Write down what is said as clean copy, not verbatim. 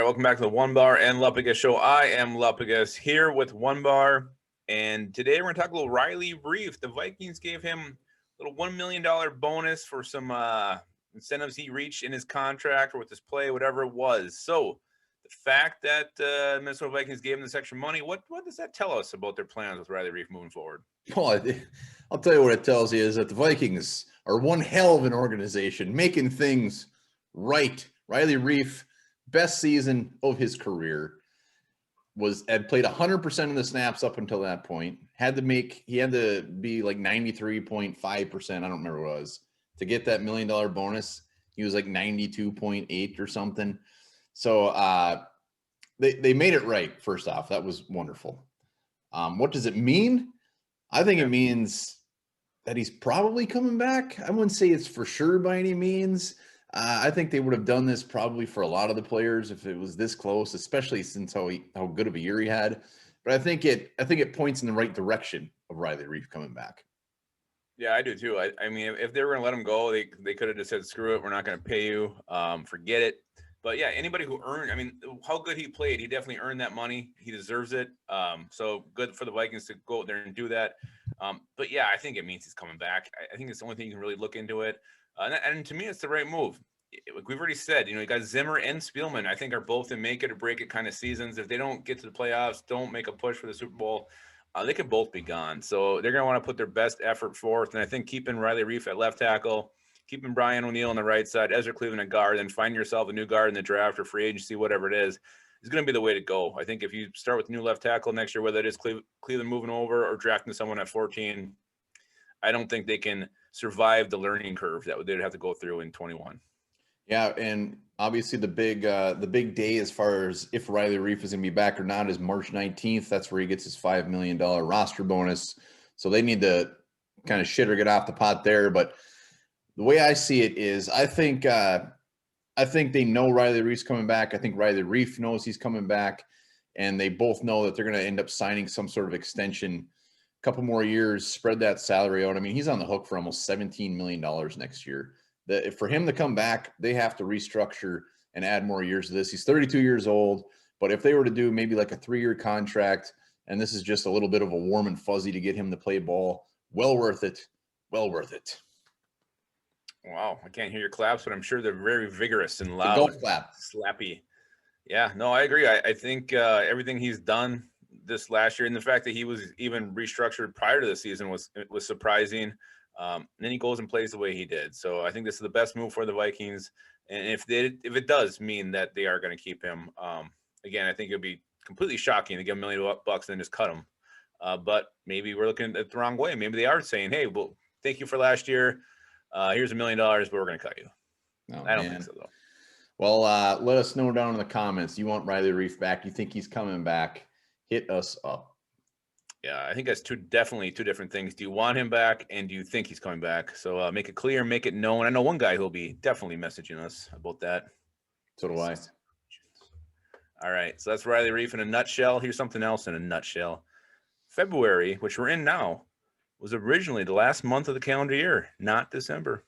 welcome back to the One Bar and Lupagus Show. I am Lupagus here with One Bar, and today we're going to talk a little Riley Reiff. The Vikings gave him a little $1 million bonus for some incentives he reached in his contract or with his play, whatever it was. So the fact that Minnesota Vikings gave him this extra money, what does that tell us about their plans with Riley Reiff moving forward? Well, I'll tell you what it tells you is that the Vikings are one hell of an organization, making things right. Riley Reiff, best season of his career, had played 100% of the snaps up until that point. He had to be like 93.5%. I don't remember what it was to get that $1 million bonus. He was like 92.8 or something. So they made it right. First off, that was wonderful. What does it mean? I think it means that he's probably coming back. I wouldn't say it's for sure by any means. I think they would have done this probably for a lot of the players if it was this close, especially since how good of a year he had. But I think it points in the right direction of Riley Reiff coming back. Yeah, I do too. I mean, if they were going to let him go, they could have just said, screw it, we're not going to pay you, forget it. But yeah, anybody who earned, I mean, how good he played, he definitely earned that money. He deserves it. So good for the Vikings to go out there and do that. But yeah, I think it means he's coming back. I think it's the only thing you can really look into it. And to me, it's the right move. Like we've already said, you got Zimmer and Spielman, I think, are both in make it or break it kind of seasons. If they don't get to the playoffs, don't make a push for the Super Bowl, they could both be gone. So they're going to want to put their best effort forth. And I think keeping Riley Reiff at left tackle, keeping Brian O'Neill on the right side, Ezra Cleveland at guard, then find yourself a new guard in the draft or free agency, whatever it is going to be the way to go. I think if you start with new left tackle next year, whether it is Cleveland moving over or drafting someone at 14, I don't think they can survive the learning curve that they'd have to go through in 21. Yeah, and obviously the big day as far as if Riley Reiff is going to be back or not is March 19th. That's where he gets his $5 million roster bonus. So they need to kind of shit or get off the pot there. But the way I see it is I think they know Riley Reiff's coming back. I think Riley Reiff knows he's coming back. And they both know that they're going to end up signing some sort of extension, a couple more years, spread that salary out. I mean, he's on the hook for almost $17 million next year. For him to come back, they have to restructure and add more years to this. He's 32 years old, but if they were to do maybe like a 3-year contract, and this is just a little bit of a warm and fuzzy to get him to play ball, well worth it. Well worth it. Wow, I can't hear your claps, but I'm sure they're very vigorous and loud. Golf clap. Slappy. Yeah, no, I agree. I think everything he's done this last year, and the fact that he was even restructured prior to the season was surprising. And then he goes and plays the way he did. So I think this is the best move for the Vikings. And if it does mean that they are going to keep him, again, I think it'd be completely shocking to give him $1 million and then just cut him. But maybe we're looking at it the wrong way. Maybe they are saying, hey, well, thank you for last year. Here's $1 million, but we're going to cut you. Oh, I don't think so, though. Well, let us know down in the comments. You want Riley Reiff back? You think he's coming back? Hit us up. Yeah, I think that's definitely two different things. Do you want him back, and do you think he's coming back? So make it clear, make it known. I know one guy who'll be definitely messaging us about that. So do I. All right, so that's Riley Reiff in a nutshell. Here's something else in a nutshell. February, which we're in now, was originally the last month of the calendar year, not December.